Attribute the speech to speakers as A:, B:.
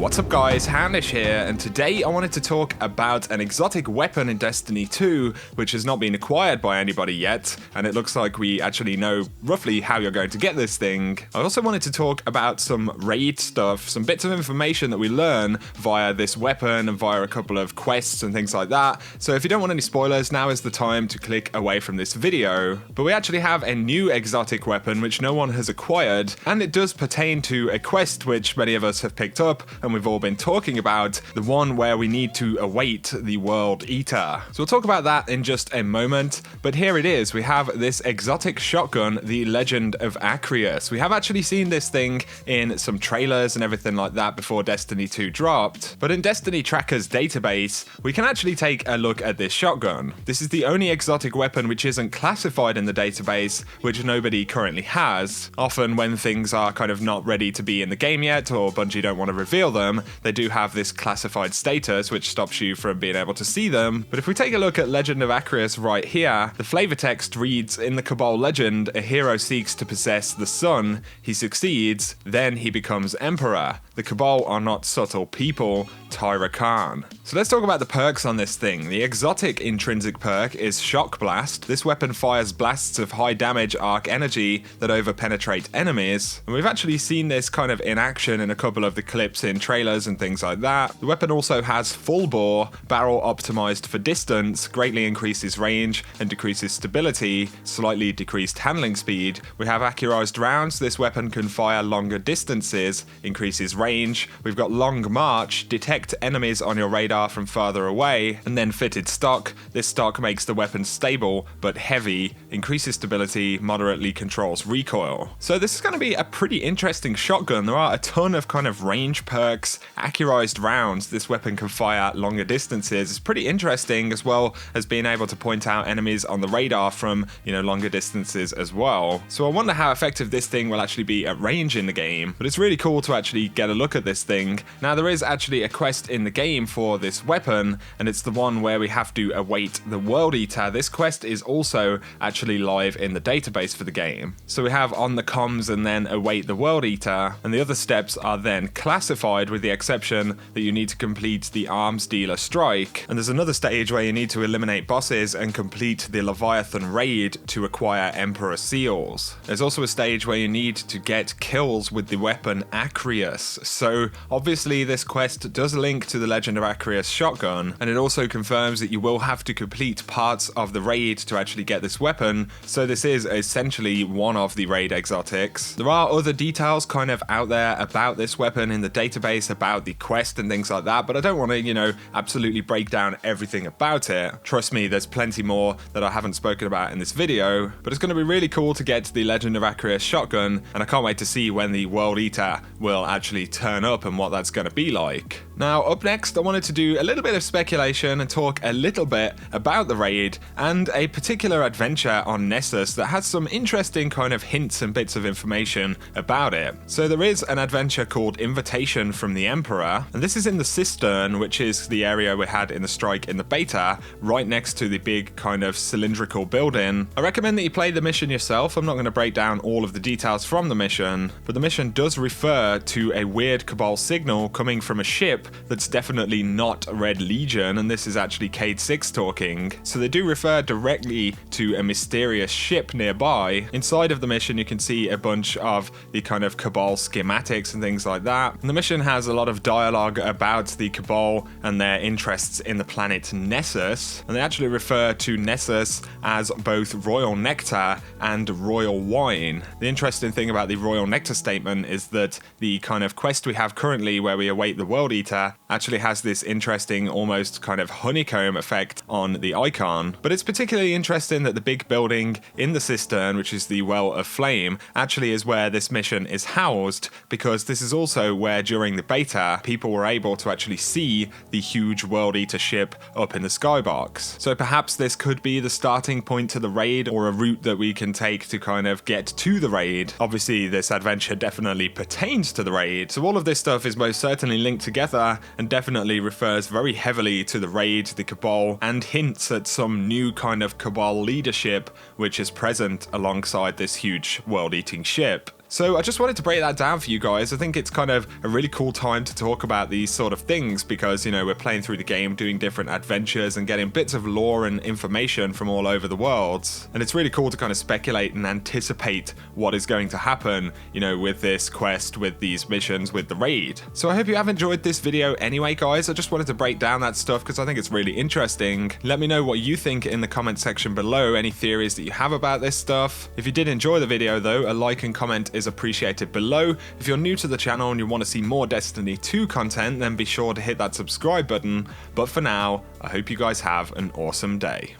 A: What's up guys, Handish here, and today I wanted to talk about an exotic weapon in Destiny 2 which has not been acquired by anybody yet, and it looks like we actually know roughly how you're going to get this thing. I also wanted to talk about some raid stuff, some bits of information that we learn via this weapon and via a couple of quests and things like that, so if you don't want any spoilers, now is the time to click away from this video. But we actually have a new exotic weapon which no one has acquired, and it does pertain to a quest which many of us have picked up and we've all been talking about, the one where we need to await the World Eater. So we'll talk about that in just a moment, but here it is. We have this exotic shotgun, the Legend of Acrius. We have actually seen this thing in some trailers and everything like that before Destiny 2 dropped, but in Destiny Tracker's database, we can actually take a look at this shotgun. This is the only exotic weapon which isn't classified in the database, which nobody currently has. Often when things are kind of not ready to be in the game yet, or Bungie don't want to reveal them, they do have this classified status which stops you from being able to see them. But if we take a look at Legend of Acrius right here, the flavor text reads, "In the Cabal legend, a hero seeks to possess the sun. He succeeds, then he becomes emperor. The Cabal are not subtle people, Tyra Khan." So let's talk about the perks on this thing. The exotic intrinsic perk is Shock Blast. This weapon fires blasts of high damage arc energy that overpenetrate enemies, and we've actually seen this kind of in action in a couple of the clips in trailers and things like that. The weapon also has full bore, barrel optimized for distance, greatly increases range and decreases stability, slightly decreased handling speed. We have accurized rounds. This weapon can fire longer distances, increases range. We've got long march, detect enemies on your radar from farther away, and then fitted stock. This stock makes the weapon stable but heavy, increases stability, moderately controls recoil. So this is going to be a pretty interesting shotgun. There are a ton of kind of range perks, accurized rounds. This weapon can fire longer distances. It's pretty interesting, as well as being able to point out enemies on the radar from, longer distances as well. So I wonder how effective this thing will actually be at range in the game, but it's really cool to actually get a look at this thing. Now there is actually a quest in the game for this weapon, and it's the one where we have to await the World Eater. This quest is also actually live in the database for the game. So we have on the comms and then await the World Eater, and the other steps are then classified with the exception that you need to complete the arms dealer strike, and there's another stage where you need to eliminate bosses and complete the Leviathan raid to acquire Emperor seals. There's also a stage where you need to get kills with the weapon Acrius. So obviously this quest does link to the Legend of Acrius shotgun, and it also confirms that you will have to complete parts of the raid to actually get this weapon, so this is essentially one of the raid exotics. There are other details kind of out there about this weapon in the database, about the quest and things like that, but I don't want to, absolutely break down everything about it. Trust me, there's plenty more that I haven't spoken about in this video, but it's going to be really cool to get the Legend of Acrius shotgun, and I can't wait to see when the World Eater will actually turn up and what that's going to be like. Now, up next, I wanted to do a little bit of speculation and talk a little bit about the raid and a particular adventure on Nessus that has some interesting kind of hints and bits of information about it. So there is an adventure called Invitation from the Emperor, and this is in the Cistern, which is the area we had in the strike in the beta, right next to the big kind of cylindrical building. I recommend that you play the mission yourself. I'm not going to break down all of the details from the mission, but the mission does refer to a weird Cabal signal coming from a ship that's definitely not Red Legion, and this is actually Cade 6 talking. So they do refer directly to a mysterious ship nearby. Inside of the mission you can see a bunch of the kind of Cabal schematics and things like that. And the mission has a lot of dialogue about the Cabal and their interests in the planet Nessus, and they actually refer to Nessus as both Royal Nectar and Royal Wine. The interesting thing about the Royal Nectar statement is that the kind of quest we have currently where we await the World Eater actually has this interesting almost kind of honeycomb effect on the icon. But it's particularly interesting that the big building in the Cistern, which is the Well of Flame, actually is where this mission is housed, because this is also where during the beta people were able to actually see the huge World Eater ship up in the skybox. So perhaps this could be the starting point to the raid, or a route that we can take to kind of get to the raid. Obviously this adventure definitely pertains to the raid, so all of this stuff is most certainly linked together and definitely refers very heavily to the raid, the Cabal, and hints at some new kind of Cabal leadership which is present alongside this huge world-eating ship. So I just wanted to break that down for you guys. I think it's kind of a really cool time to talk about these sort of things because, you know, we're playing through the game, doing different adventures and getting bits of lore and information from all over the world. And it's really cool to kind of speculate and anticipate what is going to happen, you know, with this quest, with these missions, with the raid. So I hope you have enjoyed this video anyway, guys. I just wanted to break down that stuff because I think it's really interesting. Let me know what you think in the comment section below, any theories that you have about this stuff. If you did enjoy the video though, a like and comment is appreciated below. If you're new to the channel and you want to see more Destiny 2 content, then be sure to hit that subscribe button. But for now, I hope you guys have an awesome day.